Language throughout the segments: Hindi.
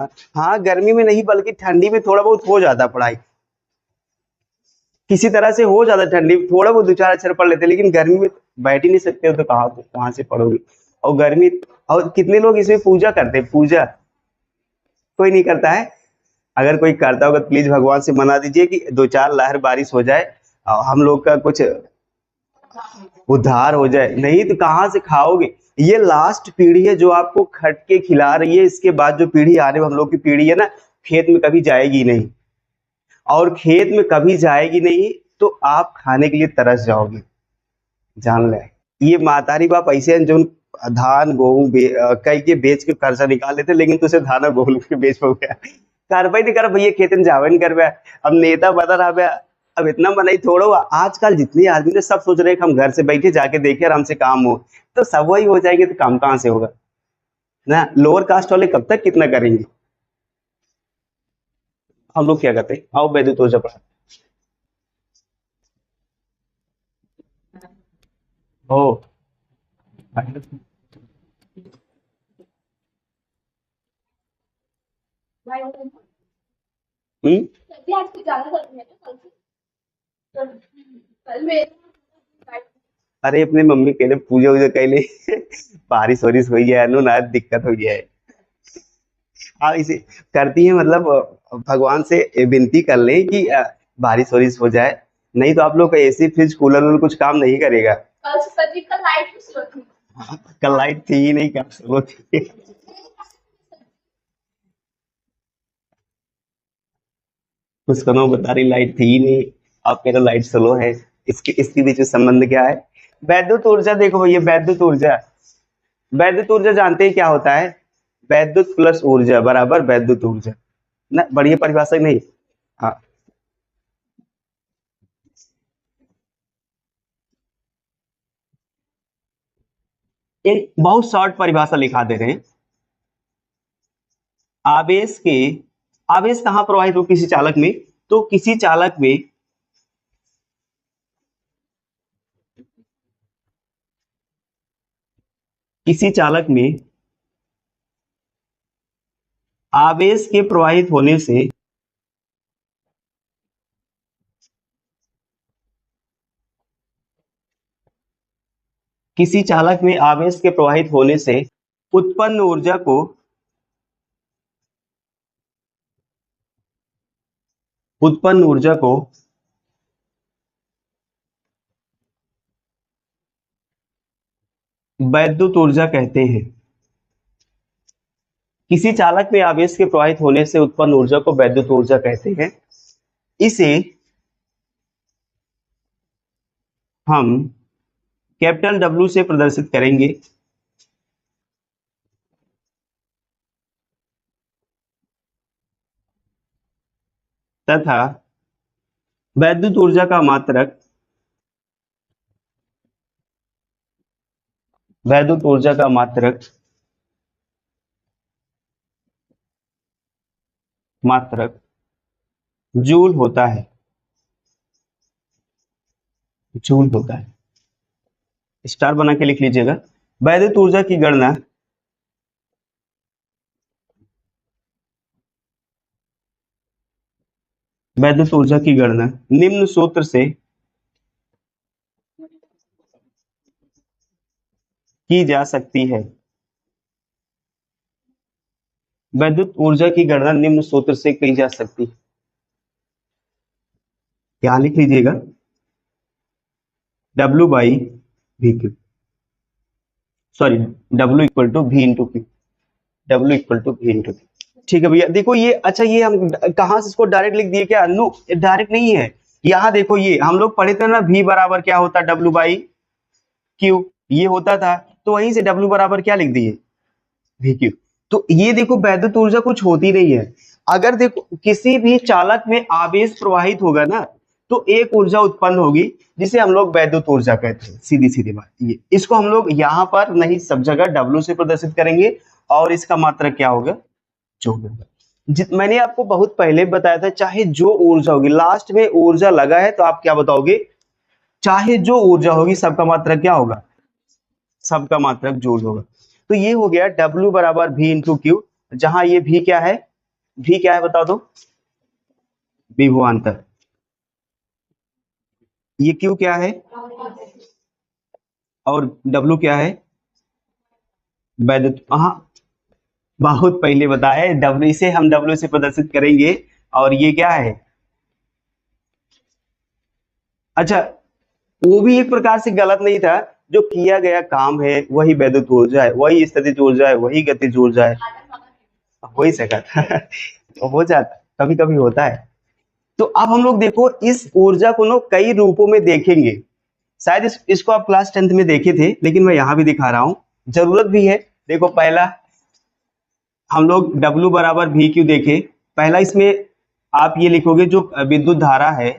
हाँ गर्मी में नहीं बल्कि ठंडी में थोड़ा बहुत हो जाता पढ़ाई, किसी तरह से हो जाता, ठंडी में थोड़ा बहुत दो चार अक्षर पढ़ लेते, लेकिन गर्मी में बैठ ही नहीं सकते हो तो कहाँ से पढ़ोगे। और गर्मी, और कितने लोग इसमें पूजा करते हैं, पूजा कोई नहीं करता है। अगर कोई करता होगा तो प्लीज भगवान से मना दीजिए कि दो चार लहर बारिश हो जाए और हम लोग का कुछ उद्धार हो जाए, नहीं तो कहाँ से खाओगे। ये लास्ट पीढ़ी है जो आपको खट के खिला रही है, इसके बाद जो पीढ़ी आने हम लोग की पीढ़ी है ना, खेत में कभी जाएगी नहीं, और खेत में कभी जाएगी नहीं तो आप खाने के लिए तरस जाओगे, जान ले। ये मातारी बाप ऐसे हैं जो धान गेहूं कई के बेच के कर्जा निकाल लेते, लेकिन तुझे धान और गेहूं के बेच हो गया, कार्रवाई नहीं कर भैया, खेत में जावे नहीं कर, अब नेता बदल रहा, अब इतना बनाई थोड़ा हुआ। आजकल जितने आदमी ने सब सोच रहे हैं कि हम घर से बैठे जाके देखे आराम से काम हो, तो सब वही हो जाएंगे तो काम कहाँ से होगा ना। लोअर कास्ट वाले कब तक कितना करेंगे। हम लोग क्या करते हैं, आओ बैदू तो जब हो। हम्म। अरे अपने मम्मी के लिए पूजा वूजा कैले बारिश वारिश हो जाए नो ना, दिक्कत हो जाए। हाँ इसे करती है, मतलब भगवान से विनती कर लें कि बारिश वारिश हो जाए, नहीं तो आप लोग का एसी फ्रिज कूलर वूलर कुछ काम नहीं करेगा। हाँ, कल लाइट थी ही नहीं, कल स्लो थी। उसको ना बता रही लाइट थी ही नहीं, आप कह रहे हो लाइट स्लो है, इसके बीच में संबंध क्या है। वैद्युत ऊर्जा देखो भैया, वैद्युत ऊर्जा, वैद्युत ऊर्जा जानते हैं क्या होता है। वैद्युत प्लस ऊर्जा बराबर वैद्युत ऊर्जा, ना बढ़िया परिभाषा नहीं। हाँ एक बहुत शॉर्ट परिभाषा लिखा दे रहे हैं। आवेश के, आवेश कहाँ प्रवाहित हो किसी चालक में, तो किसी चालक में, किसी चालक में आवेश के प्रवाहित होने से, किसी चालक में आवेश के प्रवाहित होने से उत्पन्न ऊर्जा को, उत्पन्न ऊर्जा को वैद्युत ऊर्जा कहते हैं। किसी चालक में आवेश के प्रवाहित होने से उत्पन्न ऊर्जा को वैद्युत ऊर्जा कहते हैं। इसे हम कैपिटल डब्ल्यू से प्रदर्शित करेंगे, तथा वैद्युत ऊर्जा का मात्रक, वैद्युत ऊर्जा का मात्रक, मात्रक जूल होता है, जूल होता है। स्टार बना के लिख लीजिएगा। वैद्युत ऊर्जा की गणना, वैद्युत ऊर्जा की गणना निम्न सूत्र से की जा सकती है। वैद्युत ऊर्जा की गणना निम्न सूत्र से की जा सकती है। क्या लिख लीजिएगा, W by V Q, sorry W equal to V into Q, W equal to V into Q. ठीक है भैया, देखो ये अच्छा, ये हम कहाँ से इसको डायरेक्ट लिख दिए क्या, नो डायरेक्ट नहीं है। यहाँ देखो ये हम लोग पढ़े थे ना, V बराबर क्या होता है W बाई क्यू, ये होता था, तो वहीं से W बराबर क्या लिख दिए वी क्यू। तो ये देखो वैद्युत ऊर्जा कुछ होती नहीं है। अगर देखो किसी भी चालक में आवेश प्रवाहित होगा ना, तो एक ऊर्जा उत्पन्न होगी जिसे हम लोग वैद्युत ऊर्जा कहते हैं, सीधी सीधी बात। ये इसको हम लोग यहाँ पर नहीं, सब जगह W से प्रदर्शित करेंगे, और इसका मात्रक क्या होगा, जो होगा। मैंने आपको बहुत पहले बताया था, चाहे जो ऊर्जा होगी, लास्ट में ऊर्जा लगा है तो आप क्या बताओगे, चाहे जो ऊर्जा होगी सबका मात्रक क्या होगा, सबका मात्रक जूल होगा। तो ये हो गया W बराबर V इंटू क्यू, जहां ये भी क्या है, भी क्या है बता दो, विभवांतर। ये क्यू क्या है और डब्लू क्या है, वैद्युत। हाँ, बहुत पहले बताया, डब्ल्यू से हम डब्ल्यू से प्रदर्शित करेंगे, और ये क्या है, अच्छा वो भी एक प्रकार से गलत नहीं था, जो किया गया काम है वही वैद्युत ऊर्जा है, वही स्थितिज ऊर्जा है, वही गतिज ऊर्जा है। हो ही सका था तो हो जाता, कभी कभी होता है। तो अब हम लोग देखो इस ऊर्जा को ना कई रूपों में देखेंगे, शायद इसको आप क्लास 10th में देखे थे, लेकिन मैं यहाँ भी दिखा रहा हूँ, जरूरत भी है। देखो पहला हम लोग W बराबर वी क्यू देखे, पहला इसमें आप ये लिखोगे जो विद्युत धारा है,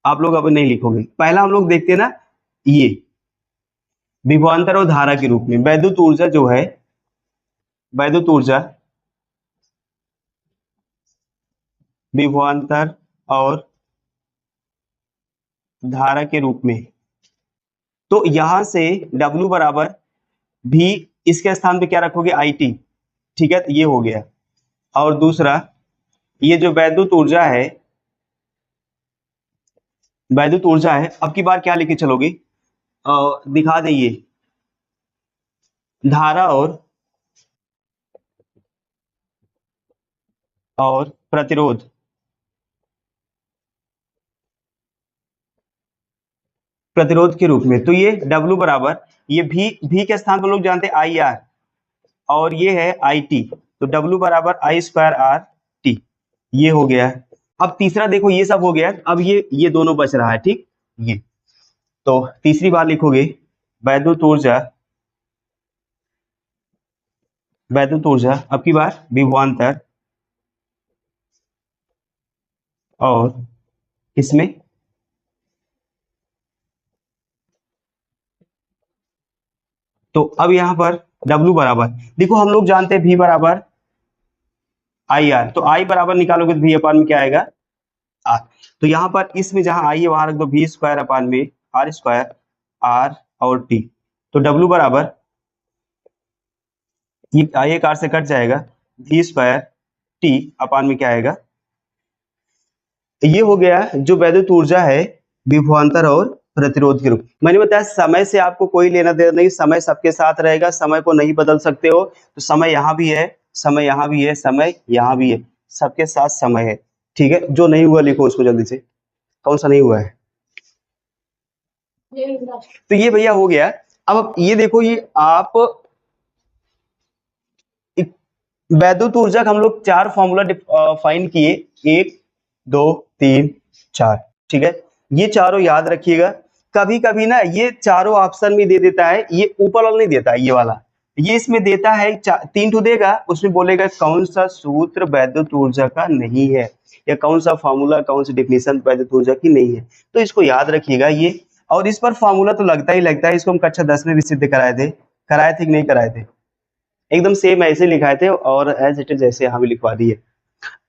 आप लोग अब नहीं लिखोगे, पहला हम लोग देखते हैं ना, ये विभवांतर और धारा के रूप में वैद्युत ऊर्जा जो है, वैद्युत ऊर्जा विभवांतर और धारा के रूप में। तो यहां से W बराबर भी, इसके स्थान पे क्या रखोगे, IT, ठीक है, तो ये हो गया। और दूसरा ये जो वैद्युत ऊर्जा है, वैद्युत ऊर्जा है, अब की बार क्या लेके चलोगे, दिखा दीजिए, धारा और प्रतिरोध, प्रतिरोध के रूप में। तो ये W बराबर, ये भी के स्थान पर लोग जानते हैं IR, और ये है IT, तो W बराबर I²R T, ये हो गया। अब तीसरा देखो, ये सब हो गया, अब ये दोनों बच रहा है, ठीक, ये तो तीसरी बार लिखोगे वैद्युत ऊर्जा, वैद्युत ऊर्जा अब की बार विभवांतर और किसमें, तो अब यहां पर W बराबर, देखो हम लोग जानते हैं V बराबर IR, तो I बराबर निकालोगे तो V अपान में क्या आएगा, R। तो यहाँ पर इसमें जहां I है वहां रख दो V² अपान में R² R और T, तो W बराबर, ये एक R से कट जाएगा, V² T अपान में क्या आएगा, ये हो गया जो वैद्युत ऊर्जा है विभवांतर और प्रतिरोध के रूप। मैंने बताया समय से आपको कोई लेना देना नहीं, समय सबके साथ रहेगा, समय को नहीं बदल सकते हो, तो समय यहाँ भी है, समय यहाँ भी है, समय यहाँ भी है, सबके साथ समय है, ठीक है। जो नहीं हुआ लिखो उसको जल्दी से, कौन सा नहीं हुआ है, तो ये भैया हो गया। अब ये देखो, ये आप वैद्युत ऊर्जा का हम लोग 4 फॉर्मूला फाइंड किए, 1 2 3 4, ठीक है, ये चारों याद रखिएगा। कभी कभी ना ये चारों ऑप्शन में दे देता है, ये ऊपर वाला नहीं देता है, ये वाला, ये इसमें देता है 3 ठो देगा, उसमें बोलेगा कौन सा सूत्र वैद्युत ऊर्जा का नहीं है, या कौन सा फॉर्मूला, कौन सी डिफिनेशन वैद्युत ऊर्जा की नहीं है, तो इसको याद रखिएगा ये। और इस पर फॉर्मूला तो लगता ही लगता है, इसको हम कक्षा 10 में भी सिद्ध कराए थे कि नहीं कराए थे, एकदम सेम ऐसे लिखाए थे, और एज इट इज ऐसे यहाँ भी लिखवा दिए।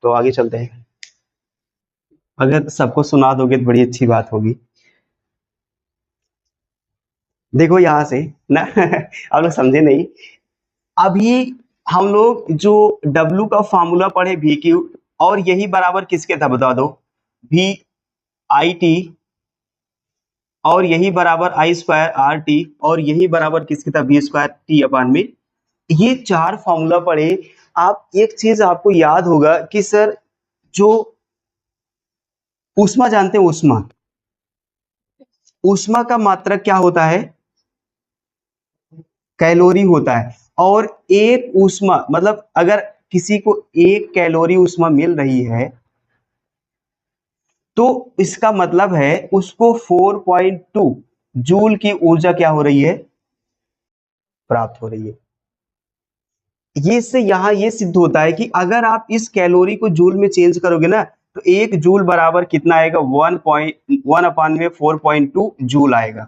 तो आगे चलते हैं, अगर सबको सुना दोगे तो बड़ी अच्छी बात होगी। देखो यहाँ से ना आप लोग समझे नहीं, अभी हम लोग जो W का फॉर्मूला पढ़े VQ, और यही बराबर किसके था बता दो, VIT, और यही बराबर I²RT, और यही बराबर किसके था, V²T अपान में। ये 4 फॉर्मूला पढ़े आप, एक चीज आपको याद होगा कि सर जो ऊष्मा जानते हैं, ऊष्मा, ऊष्मा का मात्रक क्या होता है, कैलोरी होता है, और एक ऊष्मा मतलब अगर किसी को 1 कैलोरी ऊष्मा मिल रही है, तो इसका मतलब है उसको 4.2 जूल की ऊर्जा क्या हो रही है, प्राप्त हो रही है। ये से यहाँ ये सिद्ध होता है कि अगर आप इस कैलोरी को जूल में चेंज करोगे ना, तो 1 जूल बराबर कितना आएगा, 1.1 अपान में 4.2 जूल आएगा,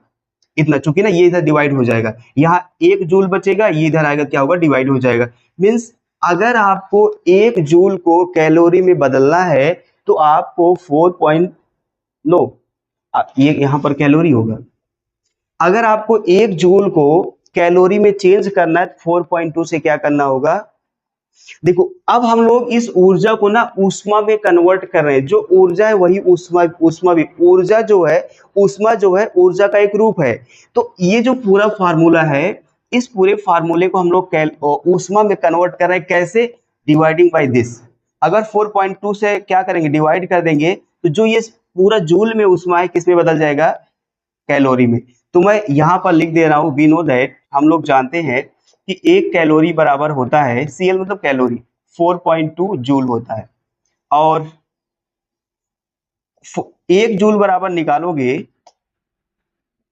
इतना, चूंकि ना ये इधर डिवाइड हो जाएगा, यहाँ 1 जूल बचेगा, ये इधर आएगा, क्या होगा, डिवाइड हो जाएगा। मीन्स अगर आपको 1 जूल को कैलोरी में बदलना है, तो आपको 4. नो, ये यहाँ पर कैलोरी होगा, अगर आपको 1 जूल को कैलोरी में चेंज करना है, 4.2 से क्या करना होगा, देखो अब हम लोग इस ऊर्जा को ना ऊष्मा में कन्वर्ट कर रहे हैं। जो ऊर्जा है वही ऊष्मा, ऊष्मा भी ऊर्जा जो है, ऊष्मा जो है ऊर्जा का एक रूप है। तो ये जो पूरा फार्मूला है, इस पूरे फार्मूले को हम लोग ऊष्मा में कन्वर्ट कर रहे हैं। कैसे? Dividing by this. अगर 4.2 से क्या करेंगे, डिवाइड कर देंगे, तो जो ये पूरा जूल में ऊष्मा है किस में बदल जाएगा, कैलोरी में। तो मैं यहाँ पर लिख दे रहा हूँ, वी नो दैट, हम लोग जानते हैं कि 1 कैलोरी बराबर होता है, Cl मतलब कैलोरी, 4.2 जूल होता है। और 1 जूल बराबर निकालोगे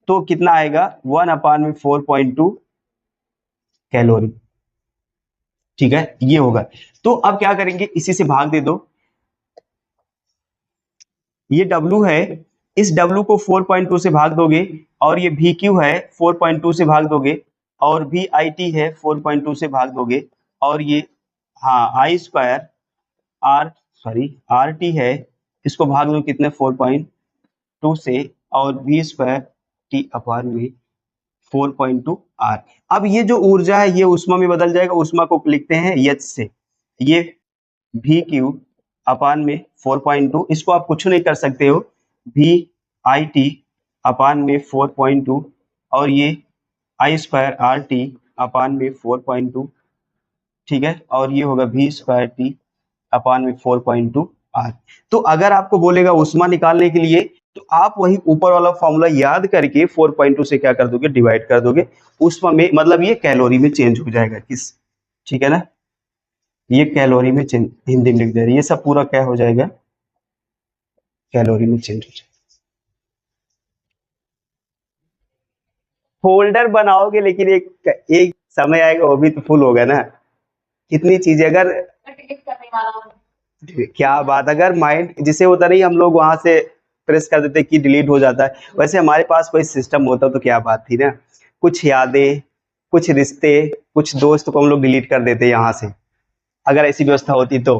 तो कितना आएगा, 1/4.2 कैलोरी। ठीक है, ये होगा। तो अब क्या करेंगे, इसी से भाग दे दो। ये W है, इस W को 4.2 से भाग दोगे, और ये VQ है 4.2 से भाग दोगे, और VIT है 4.2 से भाग दोगे, और ये हाँ I स्क्वायर RT है, इसको भाग दो कितने, 4.2 से, और V स्क्वायर T अपान में 4.2 R। अब ये जो ऊर्जा है ये ऊष्मा में बदल जाएगा, ऊष्मा को लिखते हैं H से, ये VQ अपान में 4.2, इसको आप कुछ नहीं कर सकते हो, VIT अपान में 4.2, और ये I स्क्वायर RT अपान में 4.2, ठीक है, और ये होगा V स्क्वायर T अपान में 4.2 R। तो अगर आपको बोलेगा ऊष्मा निकालने के लिए, तो आप वही ऊपर वाला फॉर्मूला याद करके 4.2 से क्या कर दोगे, डिवाइड कर दोगे। ऊष्मा में मतलब ये कैलोरी में चेंज हो जाएगा, किस, ठीक है ना, ये कैलोरी में चेंज, हिंदी में लिख दे रहे हैं, ये सब पूरा क्या हो जाएगा, कैलोरी में चेंज हो जाएगा। फोल्डर बनाओगे लेकिन एक समय आएगा वो भी तो फुल होगा ना, कितनी चीजें, अगर क्या बात, अगर माइंड जिसे होता नहीं, हम लोग वहां से प्रेस कर देते कि डिलीट हो जाता है, वैसे हमारे पास कोई सिस्टम होता तो क्या बात थी ना। कुछ यादें, कुछ रिश्ते, कुछ दोस्त को हम लोग डिलीट कर देते यहाँ से, अगर ऐसी व्यवस्था होती तो।